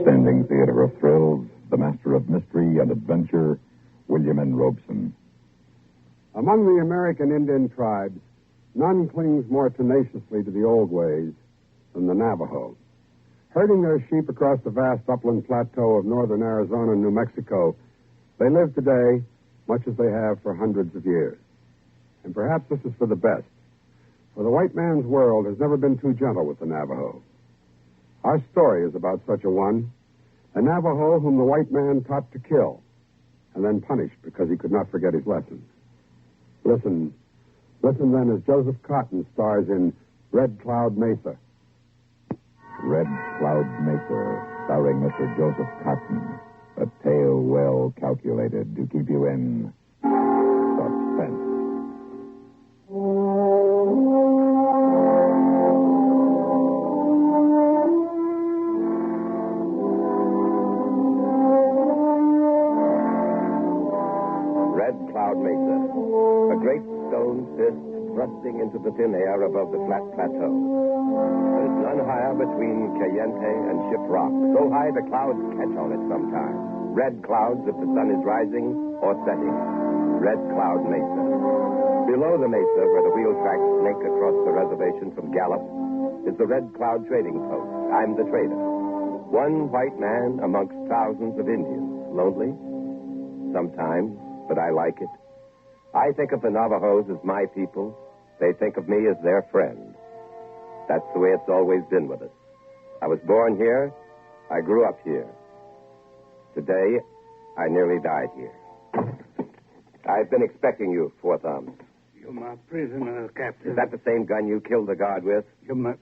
Standing theater of thrills, the master of mystery and adventure, William N. Robeson. Among the American Indian tribes, none clings more tenaciously to the old ways than the Navajo. Herding their sheep across the vast upland plateau of northern Arizona and New Mexico, they live today much as they have for hundreds of years. And perhaps this is for the best, for the white man's world has never been too gentle with the Navajo. Our story is about such a one, a Navajo whom the white man taught to kill and then punished because he could not forget his lessons. Listen then as Joseph Cotton stars in Red Cloud Mesa. Red Cloud Mesa, starring Mr. Joseph Cotton. A tale well calculated to keep you in suspense. Red Cloud Mesa, a great stone fist thrusting into the thin air above the flat plateau. There's none higher between Cayente and Ship Rock. So high the clouds catch on it sometimes. Red clouds if the sun is rising or setting. Red Cloud Mesa. Below the mesa, where the wheel tracks snake across the reservation from Gallup, is the Red Cloud Trading Post. I'm the trader. One white man amongst thousands of Indians. Lonely? Sometimes, but I like it. I think of the Navajos as my people. They think of me as their friend. That's the way it's always been with us. I was born here. I grew up here. Today, I nearly died here. I've been expecting you, Four Thumbs. You're my prisoner, Captain. Is that the same gun you killed the guard with? You're my...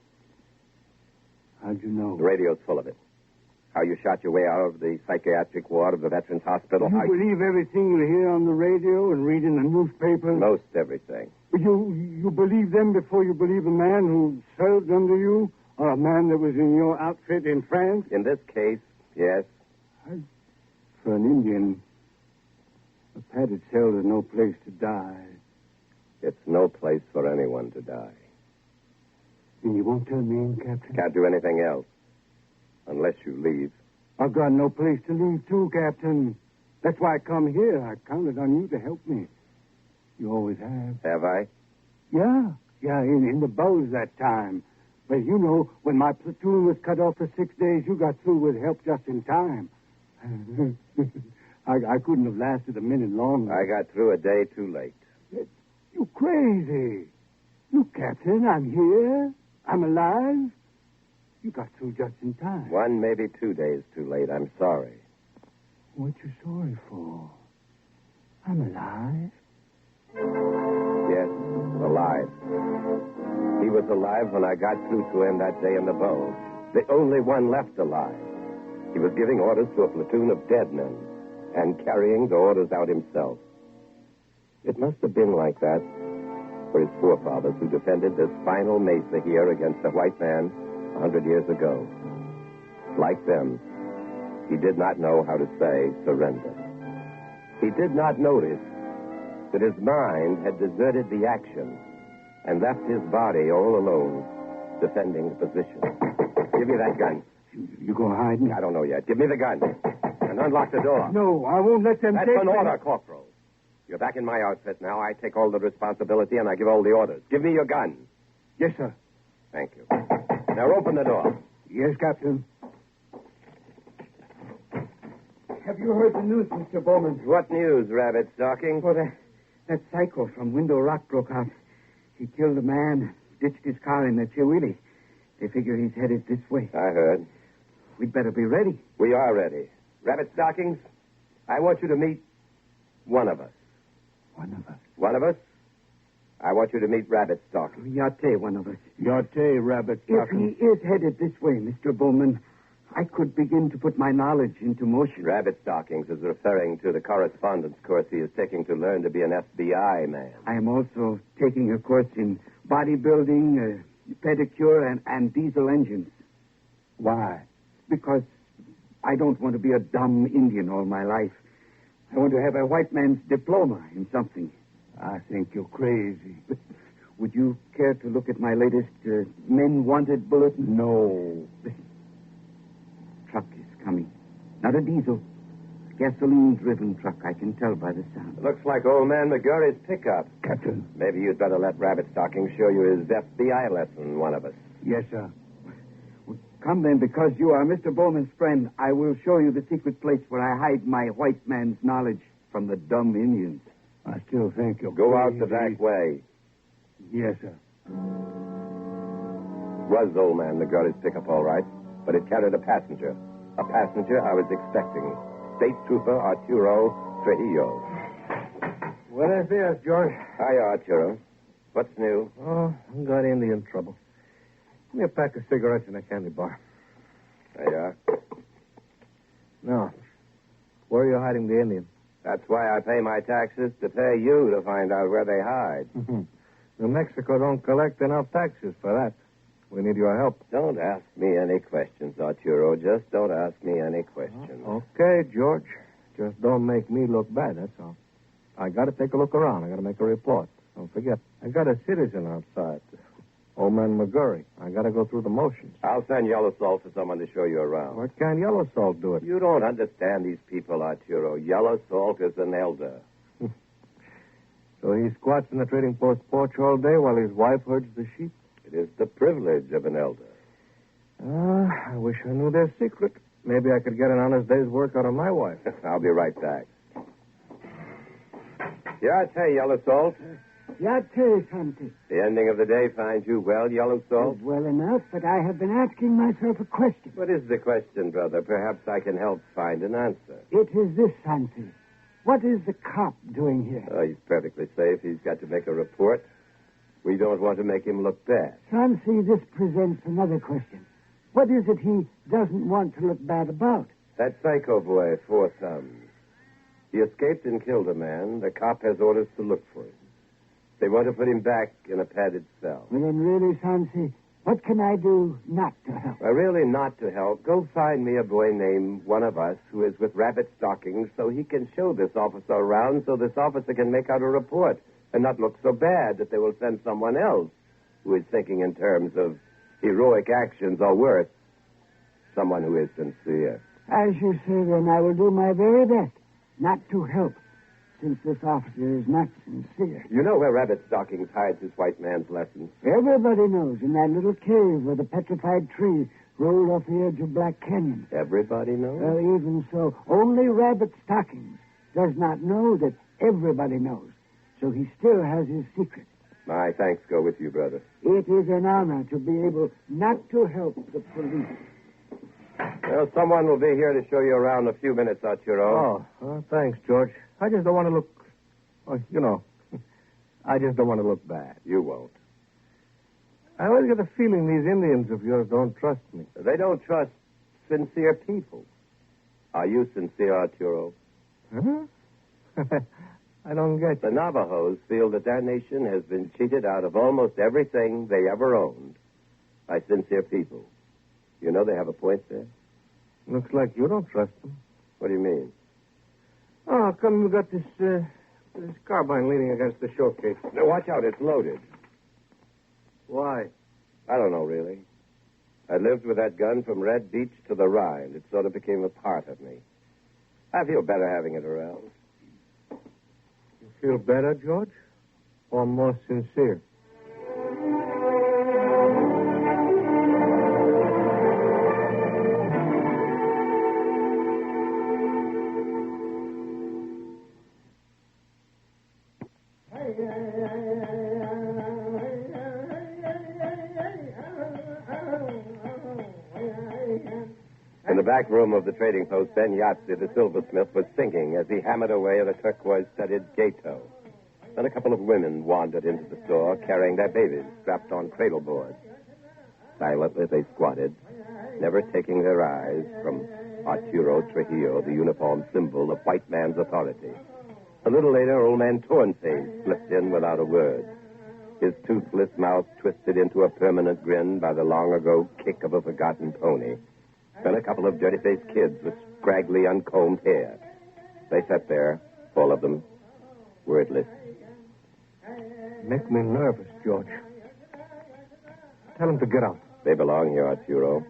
How'd you know? The radio's full of it. How you shot your way out of the psychiatric ward of the Veterans Hospital. You believe everything you hear on the radio and read in the newspapers? Most everything. You believe them before you believe a man who served under you? Or a man that was in your outfit in France? In this case, yes. For an Indian, a padded cell is no place to die. It's no place for anyone to die. And you won't turn me in, Captain? Can't do anything else. Unless you leave. I've got no place to leave, too, Captain. That's why I come here. I counted on you to help me. You always have. Have I? Yeah, in the bows that time. But you know, when my platoon was cut off for 6 days, you got through with help just in time. I couldn't have lasted a minute longer. I got through a day too late. You crazy. Look, Captain, I'm here. I'm alive. You got through just in time. 1, maybe 2 days too late. I'm sorry. What you sorry for? I'm alive. Yes, alive. He was alive when I got through to him that day in the bow. The only one left alive. He was giving orders to a platoon of dead men and carrying the orders out himself. It must have been like that for his forefathers who defended this final mesa here against the white man 100 years ago. Like them, he did not know how to say surrender. He did not notice that his mind had deserted the action and left his body all alone, defending the position. Give me that gun. You gonna hide me? I don't know yet. Give me the gun. And unlock the door. No, I won't let them That's take an order, Corporal. You're back in my outfit now. I take all the responsibility and I give all the orders. Give me your gun. Yes, sir. Thank you. Now open the door. Yes, Captain. Have you heard the news, Mr. Bowman? What news, Rabbit Stocking? Well, that psycho from Window Rock broke out. He killed a man, ditched his car in the Chihuili. They figure he's headed this way. I heard. We'd better be ready. We are ready. Rabbit Stockings, I want you to meet one of us. One of us? One of us? I want you to meet Rabbit Stockings. Yate, one of us. Yate, Rabbit If Stocking. he is headed this way, Mr. Bowman, I could begin to put my knowledge into motion. Rabbit Stockings is referring to the correspondence course he is taking to learn to be an FBI man. I am also taking a course in bodybuilding, pedicure, and diesel engines. Why? Because I don't want to be a dumb Indian all my life. I want to have a white man's diploma in something. I think you're crazy. But would you care to look at my latest Men Wanted bulletin? No. The truck is coming. Not a diesel. Gasoline-driven truck, I can tell by the sound. Looks like old man McGurry's pickup. Captain. Maybe you'd better let Rabbit Stocking show you his FBI lesson, one of us. Yes, sir. Well, come then, because you are Mr. Bowman's friend. I will show you the secret place where I hide my white man's knowledge from the dumb Indians. I still think you're Go out the crazy. back way. Yes, sir. Was old man McGurry's pickup all right, but it carried a passenger. A passenger I was expecting. State Trooper Arturo Trujillo. Buenos dias, George. Hi, Arturo. What's new? Oh, I got Indian trouble. Give me a pack of cigarettes and a candy bar. There you are. No. Where are you hiding the Indians? That's why I pay my taxes, to pay you to find out where they hide. New Mexico don't collect enough taxes for that. We need your help. Don't ask me any questions, Arturo. Just don't ask me any questions. Okay, George. Just don't make me look bad, that's all. I got to take a look around. I got to make a report. Don't forget, I got a citizen outside. Old man McGurry. I got to go through the motions. I'll send Yellow Salt for someone to show you around. Why can't Yellow Salt do it? You don't understand these people, Arturo. Yellow Salt is an elder. So he squats in the trading post porch all day while his wife herds the sheep? It is the privilege of an elder. I wish I knew their secret. Maybe I could get an honest day's work out of my wife. I'll be right back. Yeah, I tell you, Yellow Salt. Yeah, tell you something. The ending of the day finds you well, Yellow Salt? Well enough, but I have been asking myself a question. What is the question, brother? Perhaps I can help find an answer. It is this, Santi. What is the cop doing here? Oh, he's perfectly safe. He's got to make a report. We don't want to make him look bad. Santi, this presents another question. What is it he doesn't want to look bad about? That psycho boy, Four Thumbs. He escaped and killed a man. The cop has orders to look for him. They want to put him back in a padded cell. Well, then, really, Santi, what can I do not to help? Really not to help. Go find me a boy named One of Us who is with Rabbit Stockings so he can show this officer around so this officer can make out a report and not look so bad that they will send someone else who is thinking in terms of heroic actions or worse, someone who is sincere. As you say, then, I will do my very best not to help, since this officer is not sincere. You know where Rabbit Stockings hides his white man's lessons? Everybody knows, in that little cave where the petrified tree rolled off the edge of Black Canyon. Everybody knows? Well, even so, only Rabbit Stockings does not know that everybody knows. So he still has his secret. My thanks go with you, brother. It is an honor to be able not to help the police. Well, someone will be here to show you around in a few minutes, Arturo. Thanks, George. I just don't want to look... I just don't want to look bad. You won't. I always get the feeling these Indians of yours don't trust me. They don't trust sincere people. Are you sincere, Arturo? Huh? I don't get The you. Navajos feel that their nation has been cheated out of almost everything they ever owned by sincere people. You know they have a point there? Looks like you don't trust them. What do you mean? Oh, how come you got this carbine leaning against the showcase? Now, watch out. It's loaded. Why? I don't know, really. I lived with that gun from Red Beach to the Rhine. It sort of became a part of me. I feel better having it around. You feel better, George? Or more sincere? In the back room of the trading post, Ben Yahtzee, the silversmith, was singing as he hammered away at a turquoise-studded gateau. Then a couple of women wandered into the store, carrying their babies strapped on cradle boards. Silently they squatted, never taking their eyes from Arturo Trujillo, the uniform symbol of white man's authority. A little later, old man Tornface slipped in without a word. His toothless mouth twisted into a permanent grin by the long-ago kick of a forgotten pony. Then a couple of dirty-faced kids with scraggly, uncombed hair. They sat there, all of them, wordless. Make me nervous, George. Tell them to get out. They belong here, Arturo.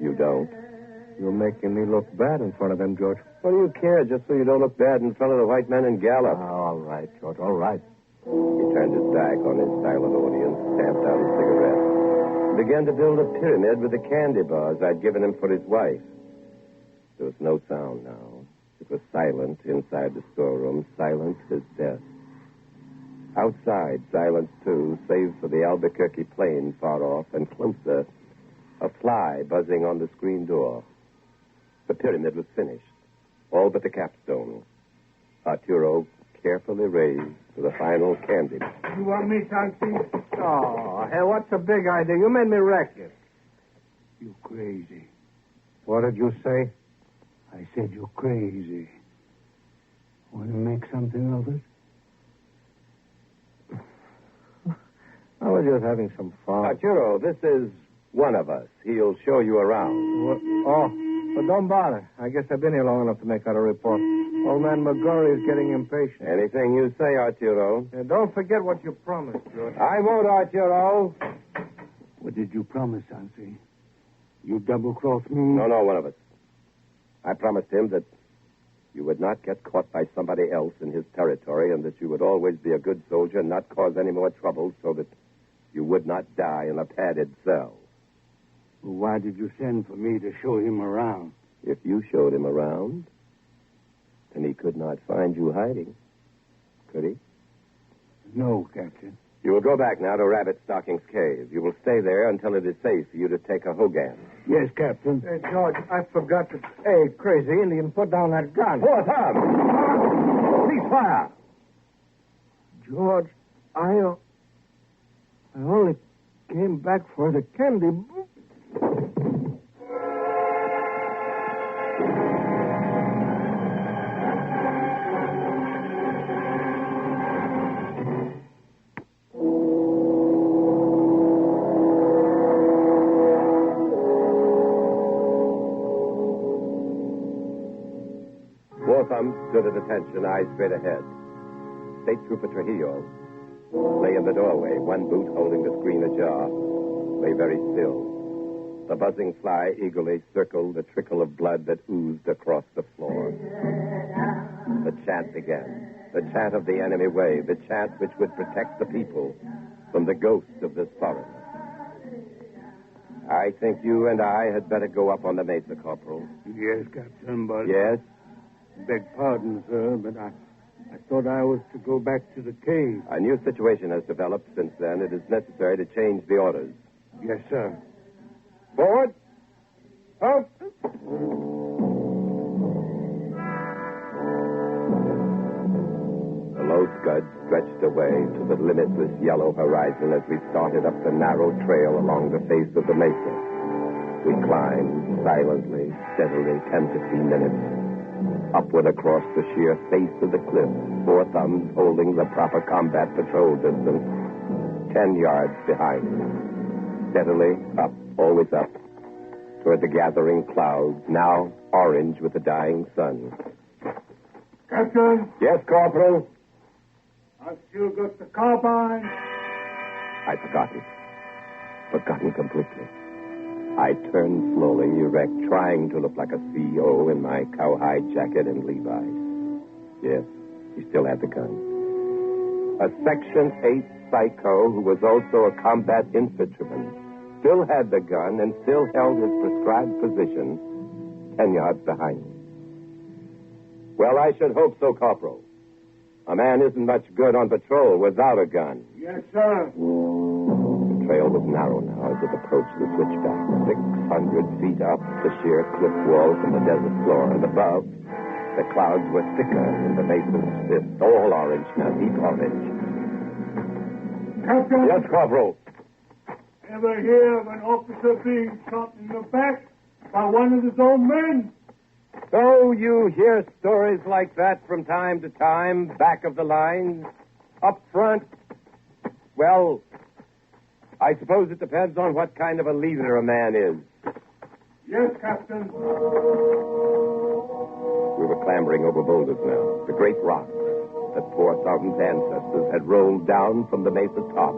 You don't. You're making me look bad in front of them, George. What do you care, just so you don't look bad in front of the white men in Gallup? All right, George, all right. He turned his back on his silent audience, stamped out a cigarette, and began to build a pyramid with the candy bars I'd given him for his wife. There was no sound now. It was silent inside the storeroom, silent as death. Outside, silence too, save for the Albuquerque plane far off, and closer, a fly buzzing on the screen door. The pyramid was finished, all but the capstone. Arturo carefully raised to the final candy. You want me, Santi? Oh, hey, what's the big idea? You made me wreck it. You crazy. What did you say? I said you're crazy. Want to make something of it? I was just having some fun. Arturo, this is one of us. He'll show you around. What? Oh, but don't bother. I guess I've been here long enough to make out a report. Old man McGurry is getting impatient. Anything you say, Arturo. Don't forget what you promised, George. I won't, Arturo. What did you promise, Santi? You double-crossed me? No, one of us. I promised him that you would not get caught by somebody else in his territory and that you would always be a good soldier and not cause any more trouble so that you would not die in a padded cell. Well, why did you send for me to show him around? If you showed him around, then he could not find you hiding. Could he? No, Captain. You will go back now to Rabbit Stocking's cave. You will stay there until it is safe for you to take a Hogan. Yes, Captain. Hey, George, I forgot to... Hey, crazy Indian, put down that gun. Poor Tom! Cease fire! George, I only came back for the candy. Thumb stood at attention, eyes straight ahead. State Trooper Trujillo lay in the doorway, one boot holding the screen ajar, lay very still. The buzzing fly eagerly circled the trickle of blood that oozed across the floor. The chant began, the chant of the enemy wave, the chant which would protect the people from the ghosts of this foreigner. I think you and I had better go up on the Mesa, Corporal. Yes, Captain, but... Yes? Beg pardon, sir, but I thought I was to go back to the cave. A new situation has developed since then. It is necessary to change the orders. Yes, sir. Forward! Up! The low scud stretched away to the limitless yellow horizon as we started up the narrow trail along the face of the mesa. We climbed silently, steadily, 10-15 minutes. Upward across the sheer face of the cliff, four thumbs holding the proper combat patrol distance, 10 yards behind. Steadily up, always up, toward the gathering clouds, now orange with the dying sun. Captain? Yes, Corporal? I've still got the carbine. I'd forgotten. Forgotten completely. I turned slowly, erect, trying to look like a CO in my cowhide jacket and Levi's. Yes, he still had the gun. A Section 8 psycho who was also a combat infantryman still had the gun and still held his prescribed position 10 yards behind me. Well, I should hope so, Corporal. A man isn't much good on patrol without a gun. Yes, sir. The trail was narrow now as it approached the switchback. 600 feet up, the sheer cliff wall from the desert floor. And above, the clouds were thicker in the Mesa's fist. All orange now, deep orange. Captain? Yes, Corporal. Ever hear of an officer being shot in the back by one of his own men? So you hear stories like that from time to time, back of the lines, up front? Well, I suppose it depends on what kind of a leader a man is. Yes, Captain. We were clambering over boulders now, the great rocks that poor Thum's ancestors had rolled down from the mesa top,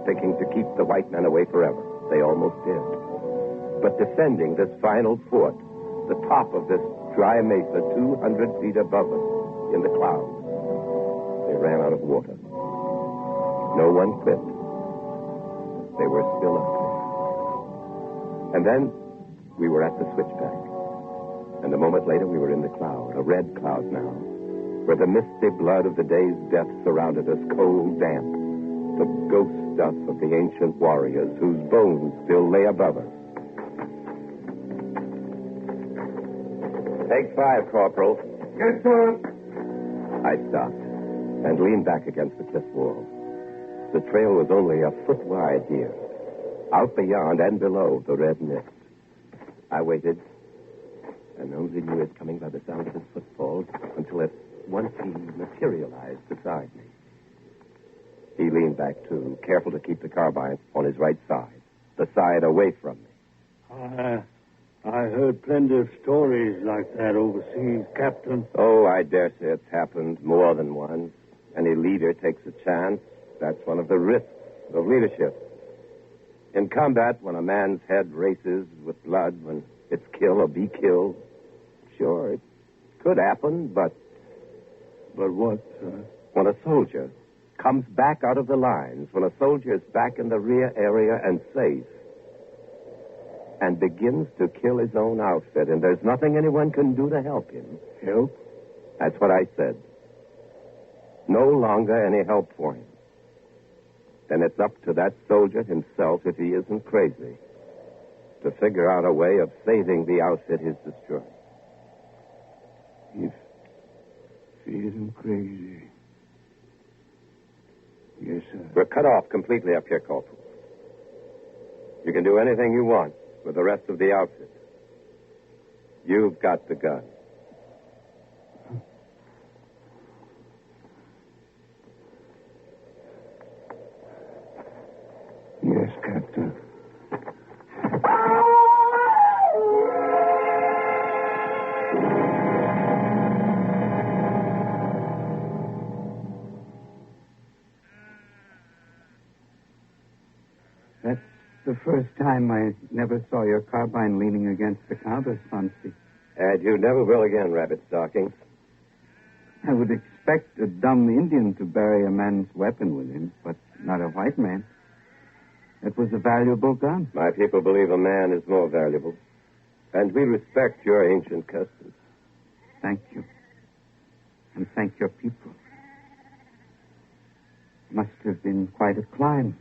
thinking to keep the white men away forever. They almost did. But descending this final fort, the top of this dry mesa 200 feet above us in the clouds. They ran out of water. No one quit. They were still up there. And then we were at the switchback. And a moment later, we were in the cloud, a red cloud now, where the misty blood of the day's death surrounded us, cold, damp, the ghost stuff of the ancient warriors whose bones still lay above us. Take 5, Corporal. Yes, sir. I stopped and leaned back against the cliff wall. The trail was only a foot wide here. Out beyond and below the red mist. I waited, and only knew it coming by the sound of his footfalls until at once he materialized beside me. He leaned back, too, careful to keep the carbine on his right side, the side away from me. I heard plenty of stories like that overseas, Captain. Oh, I dare say it's happened more than once. Any leader takes a chance. That's one of the risks of leadership. In combat, when a man's head races with blood, when it's kill or be killed, sure, it could happen, but... But what, sir? When a soldier comes back out of the lines, when a soldier is back in the rear area and safe, and begins to kill his own outfit, and there's nothing anyone can do to help him. Help? That's what I said. No longer any help for him. Then it's up to that soldier himself, if he isn't crazy, to figure out a way of saving the outfit he's destroyed. If he isn't crazy. Yes, sir. We're cut off completely up here, Corporal. You can do anything you want with the rest of the outfit. You've got the gun. Yes, Captain. That's the first time I never saw your carbine leaning against the counter, Sponsi. And you never will again, Rabbit Stockings. I would expect a dumb Indian to bury a man's weapon with him, but not a white man. It was a valuable gun. My people believe a man is more valuable. And we respect your ancient customs. Thank you. And thank your people. Must have been quite a climb,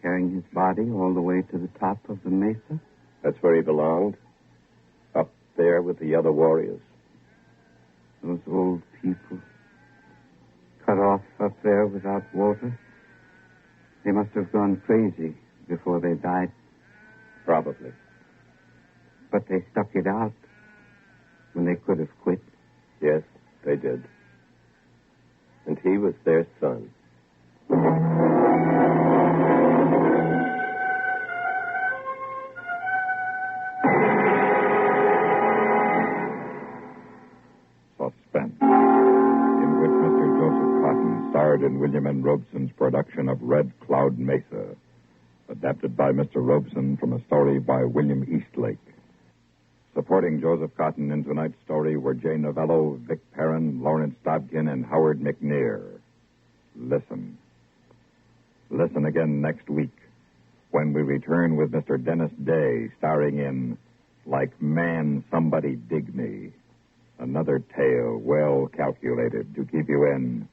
carrying his body all the way to the top of the mesa. That's where he belonged. Up there with the other warriors. Those old people, cut off up there without water. They must have gone crazy before they died. Probably. But they stuck it out when they could have quit. Yes, they did. And he was their son. Suspense, in which Mr. Joseph Cotton starred in William N. Robeson's production of Red Cloud Mesa, adapted by Mr. Robeson from a story by William Eastlake. Supporting Joseph Cotton in tonight's story were Jay Novello, Vic Perrin, Lawrence Dobkin, and Howard McNear. Listen. Listen again next week when we return with Mr. Dennis Day starring in Like Man Somebody Dig Me. Another tale well calculated to keep you in